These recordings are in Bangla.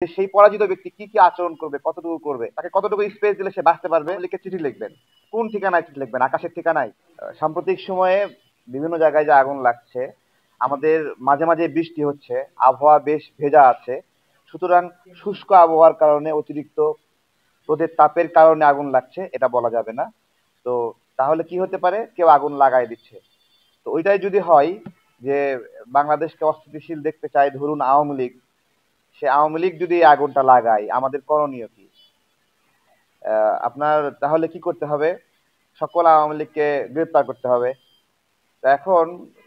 যে সেই পরাজিত ব্যক্তি কি কি আচরণ করবে, কতটুকু করবে, তাকে কতটুকু স্পেস দিলে সে বাঁচতে পারবে, লিখে চিঠি লিখবেন। কোন ঠিকানায় চিঠি লিখবেন? আকাশের ঠিকানায়? সাম্প্রতিক সময়ে বিভিন্ন জায়গায় যে আগুন লাগছে, আমাদের মাঝে মাঝে বৃষ্টি হচ্ছে, আবহাওয়া বেশ ভেজা আছে, সুতরাং শুষ্ক আবহাওয়ার কারণে, অতিরিক্ত রোদের তাপের কারণে আগুন লাগছে এটা বলা যাবে না। তো তাহলে কি হতে পারে, কেউ আগুন লাগাই দিচ্ছে। তো ওইটাই যদি হয় যে বাংলাদেশকে অস্থিতিশীল দেখতে চায় ধরুন আওয়ামী লীগ, সে আওয়ামী লীগ যদি এই আগুনটা লাগায়, আমাদের করণীয় কি? আপনার তাহলে কি করতে হবে? সকল আওয়ামী লীগকে গ্রেপ্তার করতে হবে। তো এখন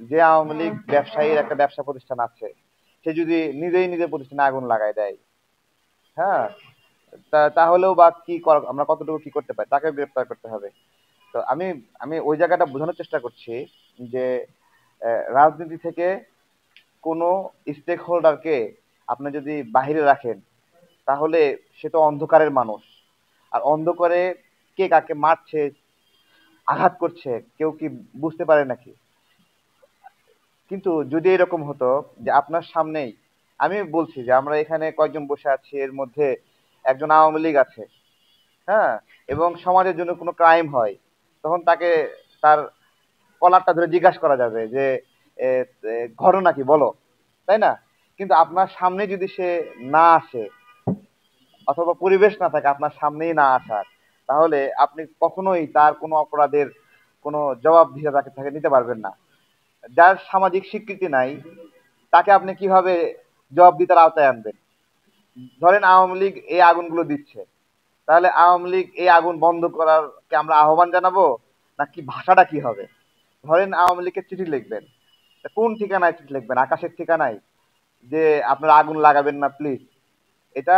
যে আওয়ামী লীগ ব্যবসায়ীর একটা ব্যবসা প্রতিষ্ঠান আছে, সে যদি নিজেই নিজের প্রতিষ্ঠানে আগুন লাগাই দেয়, হ্যাঁ, তাহলেও বা কি করা, আমরা কতটুকু কি করতে পারি? তাকে গ্রেপ্তার করতে হবে। তো আমি আমি ওই জায়গাটা বোঝানোর চেষ্টা করছি যে রাজনীতি থেকে কোনো স্টেক হোল্ডারকে আপনি যদি বাহিরে রাখেন, তাহলে সে তো অন্ধকারের মানুষ। আর অন্ধকারে কে কাকে মারছে, আঘাত করছে, কেউ কি বুঝতে পারে নাকি? কিন্তু যদি এরকম হতো যে আপনার সামনেই, আমি বলছি যে আমরা এখানে কয়েকজন বসে আছি, এর মধ্যে একজন আওয়ামী লীগ আছে, হ্যাঁ, এবং সমাজের জন্য কোনো ক্রাইম হয়, তখন তাকে তার কলারটা ধরে জিজ্ঞাসা করা যাবে যে এ, ঘটনা কি বলো, তাই না? কিন্তু আপনার সামনে যদি সে না আসে, অথবা পরিবেশ না থাকে আপনার সামনেই না আসার, তাহলে আপনি কখনোই তার কোনো অপরাধের কোনো জবাবদিহিতা তাকে থেকে নিতে পারবেন না। যার সামাজিক স্বীকৃতি নাই, তাকে আপনি কিভাবে জবাবদিহিতার আওতায় আনবেন? ধরেন আওয়ামী লীগ এই আগুনগুলো দিচ্ছে, তাহলে আওয়ামী লীগ এই আগুন বন্ধ করার কে আমরা আহ্বান জানাবো, নাকি ভাষাটা কি হবে? ধরেন আওয়ামী লীগের চিঠি লিখবেন, তা কোন ঠিকানায় চিঠি লিখবেন? আকাশের ঠিকানায় যে আপনারা আগুন লাগাবেন না প্লিজ? এটা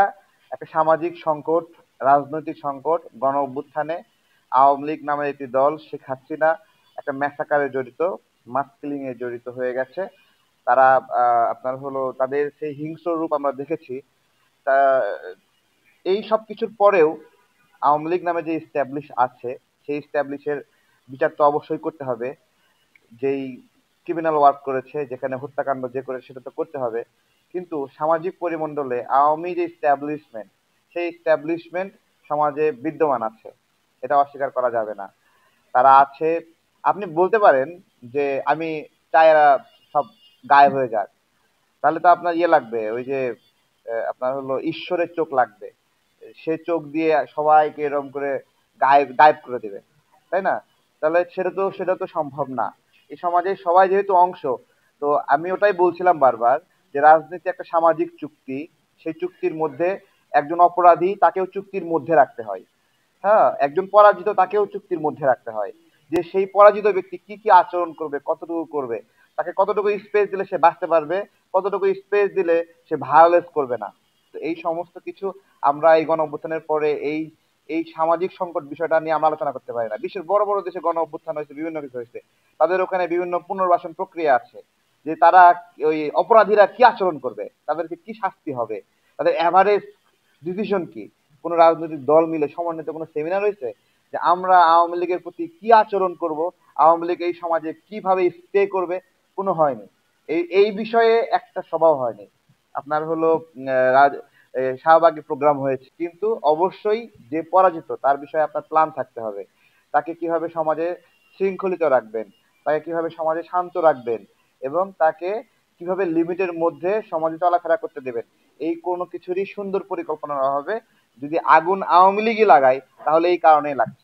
একটা সামাজিক সংকট, রাজনৈতিক সংকট। গণ অভ্যুত্থানে আওয়ামী লীগ নামের একটি দল, শেখ হাসিনা একটা ম্যাসাকারে জড়িত, মাস কিলিং এ জড়িত হয়ে গেছে। তারা আপনার হলো তাদের সেই হিংস্র রূপ আমরা দেখেছি। তা এই সব কিছুর পরেও আওয়ামী লীগ নামে যে স্ট্যাবলিশ আছে, সেই স্ট্যাবলিশের বিচার তো অবশ্যই করতে হবে। যেই ক্রিমিনাল ওয়ার্ক করেছে, যেখানে হত্যাকাণ্ড যে করে, সেটা তো করতে হবে। কিন্তু সামাজিক পরিমণ্ডলে আওয়ামী যে স্ট্যাবলিশমেন্ট, সেই স্ট্যাবলিশমেন্ট সমাজে বিদ্যমান আছে, এটা অস্বীকার করা যাবে না। তারা আছে। আপনি বলতে পারেন যে আমি চাই এরা সব গায়েব হয়ে যাক, তাহলে তো আপনার ইয়ে লাগবে, ওই যে আপনার হলো ঈশ্বরের চোখ লাগবে। সে চোখ দিয়ে সবাইকে এরকম করে গায়েব গায়েব করে দেবে, তাই না? তাহলে সেটা তো সম্ভব না। এই সমাজে সবাই যেহেতু অংশ, তো আমি ওটাই বলছিলাম বারবার যে রাজনীতি একটা সামাজিক চুক্তি। সেই চুক্তির মধ্যে একজন অপরাধী, তাকেও চুক্তির মধ্যে রাখতে হয়। হ্যাঁ, একজন পরাজিত, তাকেও চুক্তির মধ্যে রাখতে হয়। যে সেই পরাজিত ব্যক্তি কি কি আচরণ করবে, কতটুকু করবে, তাকে কতটুকু স্পেস দিলে সে বাঁচতে পারবে, কতটুকু স্পেস দিলে সে ভায়োলেন্স করবে না। তো এই সমস্ত কিছু আমরা এই গণ অভ্যুত্থানের পরে এই এই সামাজিক সংকট বিষয়টা নিয়ে আমরা আলোচনা করতে পারি না। বিশ্বের বড় বড় দেশে গণ অভ্যুত্থান হয়েছে, বিভিন্ন কিছু হয়েছে, তাদের ওখানে বিভিন্ন পুনর্বাসন প্রক্রিয়া আছে, যে তারা ওই অপরাধীরা কি আচরণ করবে, তাদেরকে কি শাস্তি হবে, তাদের এভারেজ ডিসিশন কি। কোন রাজনৈতিক দল মিলে সমন্বিত কোনো সেমিনার হয়েছে যে আমরা আওয়ামী লীগের প্রতি কি আচরণ করব, আওয়ামী লীগ এই সমাজে কিভাবে স্টে করবে? কোনো হয়নি। এই এই বিষয়ে একটা সভাও হয়নি। আপনার হলো শাহবাগী প্রোগ্রাম হয়েছে, কিন্তু অবশ্যই যে পরাজিত তার বিষয়ে আপনার প্ল্যান থাকতে হবে। তাকে কিভাবে সমাজে শৃঙ্খলিত রাখবেন, তাকে কিভাবে সমাজে শান্ত রাখবেন, এবং তাকে কিভাবে লিমিটের মধ্যে সমাজে চলাফেরা করতে দেবেন, এই কোনো কিছুরই সুন্দর পরিকল্পনা না হবে। যদি আগুন আওয়ামী লীগই লাগায়, তাহলে এই কারণেই লাগছে।